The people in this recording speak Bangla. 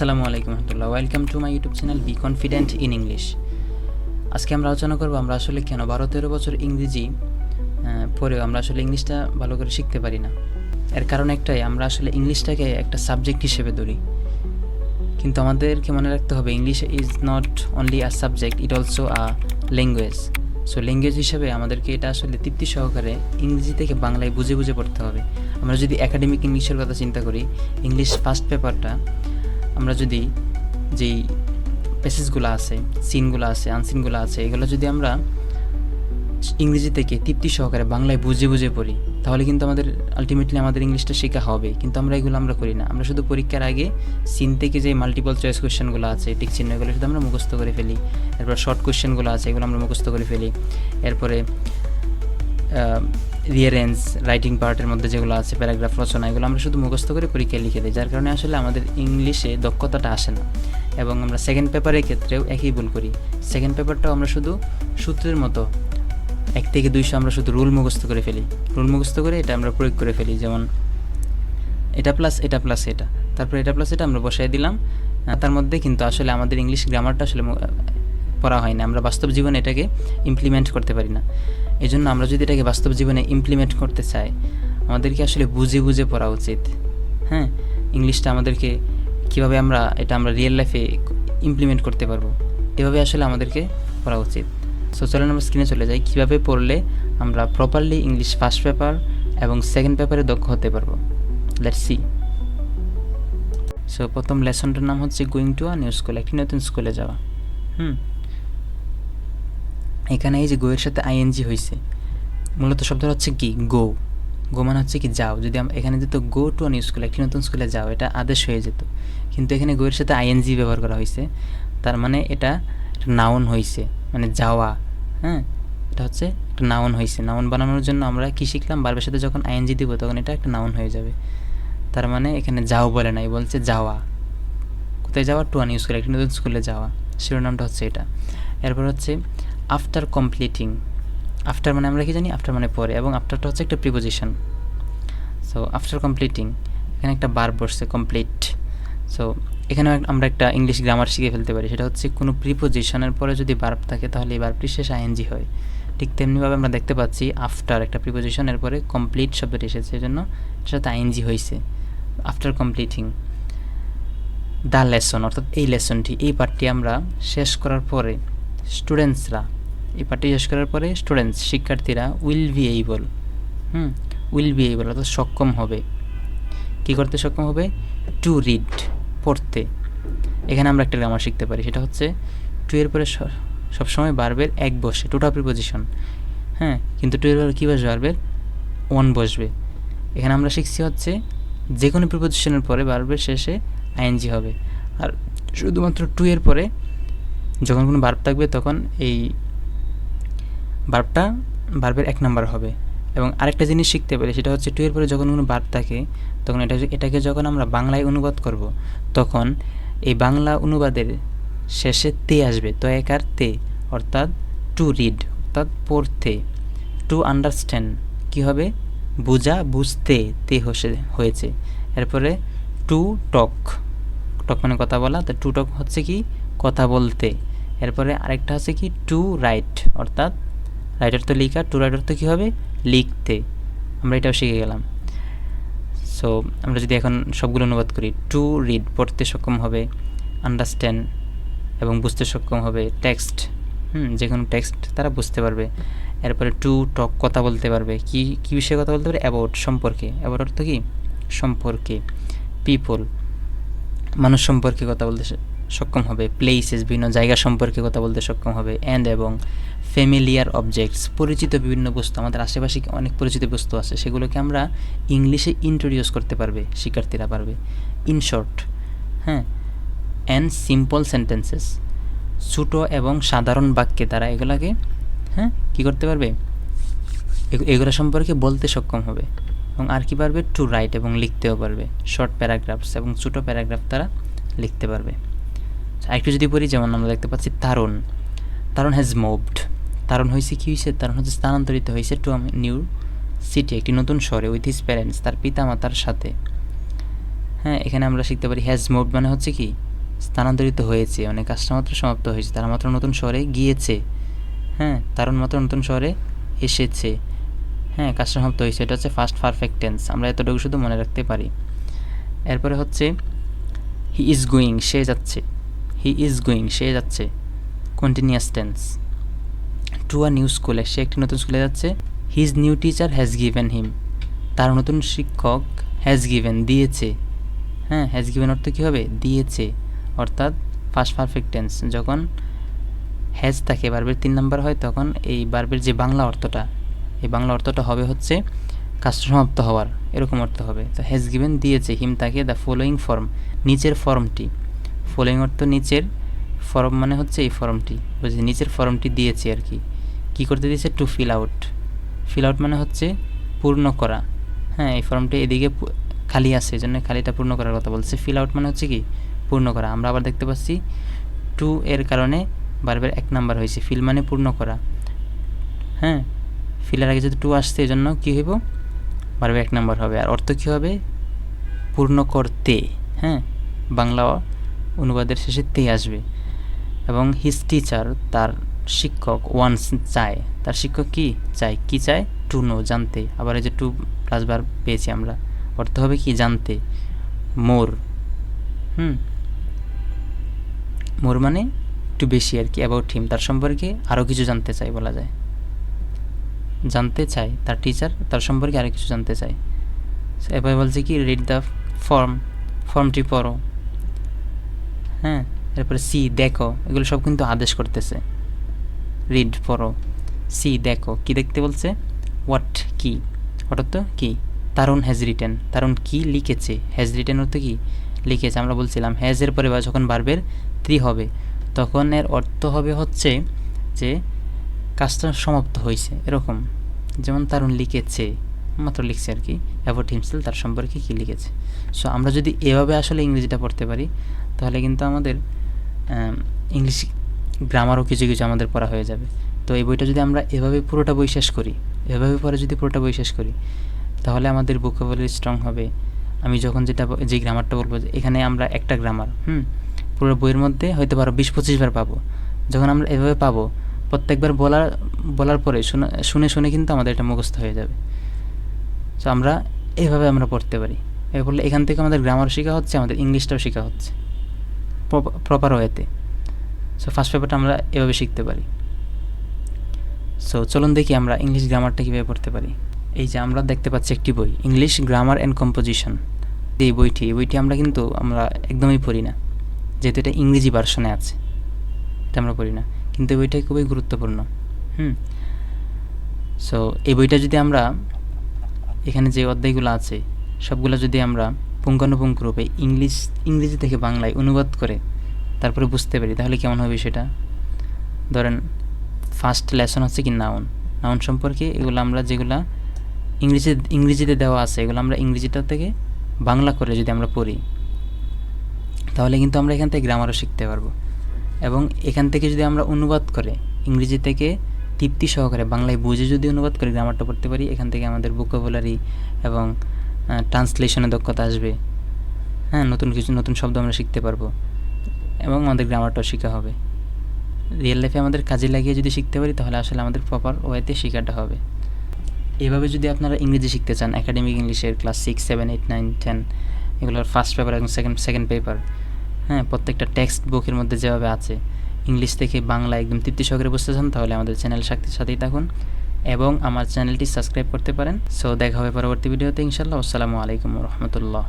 আসসালামু আলাইকুম রহমতুল্লাহ। Welcome to my YouTube channel be confident in English. আজকে আমরা আলোচনা করবো আমরা আসলে কেন 12-13 বছর ইংরেজি পড়েও আমরা আসলে ইংলিশটা ভালো করে শিখতে পারি না। এর কারণ একটাই, আমরা আসলে ইংলিশটাকে একটা সাবজেক্ট হিসেবে ধরি, কিন্তু আমাদেরকে মনে রাখতে হবে English is not only a subject, it also a language. So language হিসেবে আমাদেরকে এটা আসলে তৃপ্তি সহকারে ইংরেজি থেকে বাংলায় বুঝে বুঝে পড়তে হবে। আমরা যদি একাডেমিক ইংলিশের কথা চিন্তা করি, ইংলিশ ফার্স্ট পেপারটা আমরা যদি যেই প্যাসেজগুলো আছে, সিনগুলো আছে, আনসিনগুলো আছে, এগুলো যদি আমরা ইংরেজি থেকে তৃপ্তি সহকারে বাংলায় বুঝে বুঝে পড়ি, তাহলে কিন্তু আমাদের আলটিমেটলি আমাদের ইংলিশটা শেখা হবে। কিন্তু আমরা করি না। আমরা শুধু পরীক্ষার আগে সিন থেকে যে মাল্টিপল চয়েস কোয়েশ্চেনগুলো আছে, টিক চিহ্ন, এগুলো শুধু আমরা মুখস্থ করে ফেলি। এরপর শর্ট কোয়েশ্চেনগুলো আছে, এগুলো আমরা মুখস্থ করে ফেলি। এরপরে রিয়ারেঞ্জ, রাইটিং পার্টের মধ্যে যেগুলো আছে, প্যারাগ্রাফ রচনা, এগুলো আমরা শুধু মুখস্থ করে পরীক্ষায় লিখে দিই, যার কারণে আসলে আমাদের ইংলিশে দক্ষতাটা আসে না। এবং আমরা সেকেন্ড পেপারের ক্ষেত্রেও একই ভুল করি। সেকেন্ড পেপারটাও আমরা শুধু সূত্রের মতো 1 থেকে 200 আমরা শুধু রুল মুখস্থ করে ফেলি। রুল মুখস্থ করে এটা আমরা প্রয়োগ করে ফেলি, যেমন এটা প্লাস এটা প্লাস এটা, তারপর এটা প্লাস এটা আমরা বসাই দিলাম। তার মধ্যে কিন্তু আসলে আমাদের ইংলিশ গ্রামারটা আসলে পড়া হয় না। আমরা বাস্তব জীবনে এটাকে ইমপ্লিমেন্ট করতে পারি না। এই জন্য আমরা যদি এটাকে বাস্তব জীবনে ইমপ্লিমেন্ট করতে চাই, আমাদেরকে আসলে বুঝে বুঝে পড়া উচিত। হ্যাঁ, ইংলিশটা আমাদেরকে কীভাবে আমরা রিয়েল লাইফে ইমপ্লিমেন্ট করতে পারবো, এভাবে আসলে আমাদেরকে পড়া উচিত। সো চলেন আমরা স্ক্রিনে চলে যাই, কীভাবে পড়লে আমরা প্রপারলি ইংলিশ ফার্স্ট পেপার এবং সেকেন্ড পেপারে দক্ষ হতে পারবো। Let's see. সো প্রথম লেসনটার নাম হচ্ছে going to a new school, একটি নতুন স্কুলে যাওয়া। এখানে এই যে গো এর সাথে আইএনজি হয়েছে, মূলত শব্দটা হচ্ছে কি গো। গো মানে হচ্ছে কি যাও। যদি এখানে যেত go to a new school, একটি নতুন স্কুলে যাও, এটা আদেশ হয়ে যেত। কিন্তু এখানে গো এর সাথে আইএনজি ব্যবহার করা হয়েছে, তার মানে এটা নাউন হয়েছে, মানে যাওয়া। হ্যাঁ, এটা হচ্ছে একটা নাউন হয়েছে। নাউন বানানোর জন্য আমরা কি শিখলাম, ভার্বের সাথে যখন আইএনজি দিব তখন এটা একটা নাউন হয়ে যাবে। তার মানে এখানে যাও বলে নাই, বলছে যাওয়া। কোথায় যাওয়া? টু আ নিউ স্কুল, একটি নতুন স্কুলে যাওয়া। শিরোনামটা হচ্ছে এটা। এরপর হচ্ছে আফটার কমপ্লিটিং। আফটার মানে আমরা কি জানি, আফটার মানে পরে, এবং আফটারটা হচ্ছে একটা প্রিপোজিশন। সো আফটার কমপ্লিটিং, এখানে একটা ভার্ব বসছে কমপ্লিট। সো এখানে আমরা একটা ইংলিশ গ্রামার শিখে ফেলতে পারি, সেটা হচ্ছে কোনো প্রিপোজিশনের পরে যদি ভার্ব থাকে তাহলে এই ভার্বটি শেষ আইএনজি হয়। ঠিক তেমনিভাবে আমরা দেখতে পাচ্ছি আফটার একটা প্রিপোজিশনের পরে কমপ্লিট শব্দটি এসেছে, এই জন্য এটার সাথে আইএনজি হয়েছে। আফটার কমপ্লিটিং দ্য লেসন, অর্থাৎ এই লেসনটি, এই পার্টটি আমরা শেষ করার পরে স্টুডেন্টসরা, এই পার্টটি শেষ করার পরে স্টুডেন্টস, শিক্ষার্থীরা উইল বি এইবল, অর্থাৎ সক্ষম হবে। কী করতে সক্ষম হবে? টু রিড, পড়তে। এখানে আমরা একটা গ্রামার শিখতে পারি, সেটা হচ্ছে টু এর পরে সবসময় ভার্বের এক বসে, টুটা প্রিপোজিশন। হ্যাঁ, কিন্তু টু এর পরে কী বসবে? ভার্বের ওয়ান বসবে। এখানে আমরা শিখছি হচ্ছে যে কোনো প্রিপোজিশনের পরে ভার্বের শেষে আইএনজি হবে, আর শুধুমাত্র টু এর পরে যখন কোনো ভার্ব থাকবে তখন এই ভার্বটা ভার্বের 1 নাম্বার হবে। এবং আরেকটা জিনিস শিখতে পারি, সেটা হচ্ছে টু এর পরে যখন কোনো ভার্ব থাকে তখন এটাকে যখন আমরা বাংলায় অনুবাদ করব, তখন এই বাংলা অনুবাদের শেষে তে আসবে, তো একার তে, অর্থাৎ টু রিড, অর্থাৎ পড়তে। টু আন্ডারস্ট্যান্ড কী হবে? বুঝা, বুঝতে, তে হয়েছে। এরপরে টু টক, টক মানে কথা বলা, তো টু টক হচ্ছে কি কথা বলতে। এরপরে আরেকটা হচ্ছে কি টু রাইট, অর্থাৎ রাইটার তো লিখা, টু রাইটার তো কী হবে? লিখতে। আমরা এটাও শিখে গেলাম। সো আমরা যদি এখন সবগুলো অনুবাদ করি, টু রিড পড়তে সক্ষম হবে, আন্ডারস্ট্যান্ড এবং বুঝতে সক্ষম হবে, টেক্সট, যে কোনো টেক্সট তারা বুঝতে পারবে। এরপরে টু টক কথা বলতে পারবে, কী বিষয়ে কথা বলতে পারে? অ্যাবাউট, সম্পর্কে। অ্যাবাউট অর্থ কি? সম্পর্কে। পিপল, মানুষ সম্পর্কে কথা বলতে সক্ষম হবে। প্লেসেস, বিভিন্ন জায়গা সম্পর্কে কথা বলতে সক্ষম হবে। অ্যান্ড এবং ফ্যামিলিয়ার অবজেক্টস, পরিচিত বিভিন্ন বস্তু, আমাদের আশেপাশে অনেক পরিচিত বস্তু আছে, সেগুলোকে আমরা ইংলিশে ইন্ট্রোডিউস করতে পারবে, শিক্ষার্থীরা পারবে। ইন শর্ট, হ্যাঁ, অ্যান্ড সিম্পল সেন্টেন্সেস, ছোটো এবং সাধারণ বাক্যে তারা এগুলাকে কী করতে পারবে? এগুলো সম্পর্কে বলতে সক্ষম হবে। এবং আর কি পারবে? টু রাইট, এবং লিখতেও পারবে। শর্ট প্যারাগ্রাফস এবং ছোটো প্যারাগ্রাফ তারা লিখতে পারবে। আরেকটু যদি পড়ি, যেমন আমরা দেখতে পাচ্ছি তারুণ, তারুণ হ্যাজ মুভড, তারুণ হয়েছে, কী হয়েছে? তারুণ হচ্ছে স্থানান্তরিত হয়েছে টু নিউ সিটি, একটি নতুন শহরে, উইথ হিজ প্যারেন্টস, তার পিতা মাতার সাথে। হ্যাঁ, এখানে আমরা শিখতে পারি হ্যাজ মুভড মানে হচ্ছে কি স্থানান্তরিত হয়েছে, মানে কাজটা মাত্র সমাপ্ত হয়েছে, তারা মাত্র নতুন শহরে গিয়েছে। হ্যাঁ, তারা মাত্র নতুন শহরে এসেছে। হ্যাঁ, কাজটা সমাপ্ত হয়েছে, এটা হচ্ছে ফার্স্ট পারফেক্ট টেন্স। আমরা এতটুকু শুধু মনে রাখতে পারি। এরপরে হচ্ছে হি ইজ গোয়িং, সে যাচ্ছে। হি ইজ গোয়িং, সে যাচ্ছে, continuous tense. To a new স্কুলে, সে একটি নতুন স্কুলে যাচ্ছে। His new teacher has given him, তার নতুন শিক্ষক হ্যাজ গিভেন, দিয়েছে। হ্যাঁ, হ্যাজ গিভেন অর্থ কী হবে? দিয়েছে। অর্থাৎ ফার্স্ট পারফেক্ট টেন্স যখন হ্যাজ থাকে, ভার্বের 3 নাম্বার হয়, তখন এই ভার্বের যে বাংলা অর্থটা, এই বাংলা অর্থটা হবে হচ্ছে কাজটা সমাপ্ত হওয়ার, এরকম অর্থ হবে। তো হ্যাজ গিভেন, দিয়েছে, হিম তাকে দ্য ফলোয়িং ফর্ম, নিচের ফর্মটি। ফলোয়িং অর্থ নিচের, ফর্ম মানে হচ্ছে এই ফর্মটি, বুঝলি, নিচের ফর্মটি দিয়েছে আর কি। কী করতে দিয়েছে? To fill out. Fill out মানে হচ্ছে পূর্ণ করা। হ্যাঁ, এই ফর্মটি এদিকে খালি আছে, এই জন্য খালিটা পূর্ণ করার কথা বলছে। ফিল আউট মানে হচ্ছে কি? পূর্ণ করা। আমরা আবার দেখতে পাচ্ছি টু এর কারণে ভার্বের 1 নাম্বার হয়েছে। ফিল মানে পূর্ণ করা। হ্যাঁ, ফিলের আগে যদি টু আসছে, এই জন্য কী হইব? ভার্বের 1 নাম্বার হবে। আর অর্থ কী হবে? পূর্ণ করতে। হ্যাঁ, বাংলা অনুবাদের শেষে তে আসবে। এবং হিজ টিচার, তার শিক্ষক, ওয়ান্স চায়, তার শিক্ষক কি চায়? কি চায়? টু নো, জানতে। আবার এই যে টু প্লাস ভার্ব পেয়েছি আমরা, অর্থ হবে কি? জানতে। মোর, মোর মানে একটু বেশি আর কি। অ্যাবাউট হিম, তার সম্পর্কে আরও কিছু জানতে চাই বলা যায়। জানতে চায়, তার টিচার তার সম্পর্কে আরও কিছু জানতে চায়। এবার বলছে কি? রিড দ্য ফর্ম, ফর্মটি পড়ো। হ্যাঁ, এরপরে সি, দেখো, এগুলো সব কিন্তু আদেশ করতেছে। রিড, পড়ো। সি, দেখো, কি দেখতে বলছে? হোয়াট, কি। অর্থ কি? তারুণ হ্যাজ রিটেন, তারুণ কি লিখেছে। হ্যাজ রিটেন অর্থ কি? লিখেছে। আমরা বলছিলাম হ্যাজের পরে বা যখন ভার্বের 3 হবে, তখন এর অর্থ হবে হচ্ছে যে কাজটা সমাপ্ত হয়েছে, এরকম। যেমন তারুণ লিখেছে, মাত্র লিখছে আর কি। অ্যাবাউট হিমসেলফ, তার সম্পর্কে কী লিখেছে। সো আমরা যদি এভাবে আসলে ইংরেজিটা পড়তে পারি, তাহলে কিন্তু আমাদের ইংলিশ গ্রামারও কিছু কিছু আমাদের পড়া হয়ে যাবে। তো এই বইটা যদি আমরা এভাবে পুরোটা বই শেষ করি, এভাবে পরে যদি পুরোটা বই শেষ করি, তাহলে আমাদের ভোকাবুলারি স্ট্রং হবে। আমি যখন যে গ্রামারটা বলবো, এখানে আমরা একটা গ্রামার পুরো বইয়ের মধ্যে হয়তো 20-25 বার পাবো। যখন আমরা এভাবে পাবো, প্রত্যেকবার বলার পরে শুনে শুনে কিন্তু আমাদের এটা মুখস্থ হয়ে যাবে। সো আমরা এভাবে আমরা পড়তে পারি। এভাবে পড়লে এখান থেকে আমাদের গ্রামার শেখা হচ্ছে, আমাদের ইংলিশটাও শেখা হচ্ছে প্রপার ওয়েতে। সো ফার্স্ট পেপারটা আমরা এভাবে শিখতে পারি। সো চলুন দেখি আমরা ইংলিশ গ্রামারটা কীভাবে পড়তে পারি। এই যে আমরা দেখতে পাচ্ছি একটি বই, ইংলিশ গ্রামার অ্যান্ড কম্পোজিশন। এই বইটি আমরা কিন্তু একদমই পড়ি না, যেহেতু এটা ইংরেজি ভার্সনে আছে, এটা আমরা পড়ি না। কিন্তু এই বইটা খুবই গুরুত্বপূর্ণ। সো এই বইটা যদি আমরা, এখানে যে অধ্যায়গুলো আছে সবগুলো যদি আমরা পুঙ্খানুপুঙ্খ রূপে ইংরেজি থেকে বাংলায় অনুবাদ করে তারপরে বুঝতে পারি, তাহলে কেমন হবে সেটা। ধরেন ফার্স্ট লেসন হচ্ছে কি নাউন সম্পর্কে। এগুলো আমরা যেগুলো ইংরেজিতে দেওয়া আছে, এগুলো আমরা ইংরেজিটা থেকে বাংলা করে যদি আমরা পড়ি, তাহলে কিন্তু আমরা এখান থেকে গ্রামারও শিখতে পারবো। এবং এখান থেকে যদি আমরা অনুবাদ করে ইংরেজি থেকে তৃপ্তি সহকারে বাংলায় বুঝে যদি অনুবাদ করে গ্রামারটা পড়তে পারি, এখান থেকে আমাদের ভোকাবুলারি এবং ট্রান্সলেশনের দক্ষতা আসবে। হ্যাঁ, নতুন শব্দ আমরা শিখতে পারবো এবং আমাদের গ্রামারটাও শেখা হবে। রিয়েল লাইফে আমাদের কাজে লাগিয়ে যদি শিখতে পারি, তাহলে আসলে আমাদের প্রপার ওয়েতে শেখাটা হবে। এভাবে যদি আপনারা ইংরেজি শিখতে চান, একাডেমিক ইংলিশের ক্লাস 6, 7, 8, 9, 10 এগুলোর ফার্স্ট পেপার এবং সেকেন্ড পেপার, হ্যাঁ, প্রত্যেকটা টেক্সট বুকের মধ্যে যেভাবে আছে, ইংলিশ থেকে বাংলা একদম তৃপ্তি সহকারে বুঝতে চান, তাহলে আমাদের চ্যানেল সাথেই থাকুন এবং আমার চ্যানেলটি সাবস্ক্রাইব করতে পারেন। সো দেখা হবে পরবর্তী ভিডিওতে ইনশাআল্লাহ। আসসালামু আলাইকুম ওয়া রাহমাতুল্লাহ।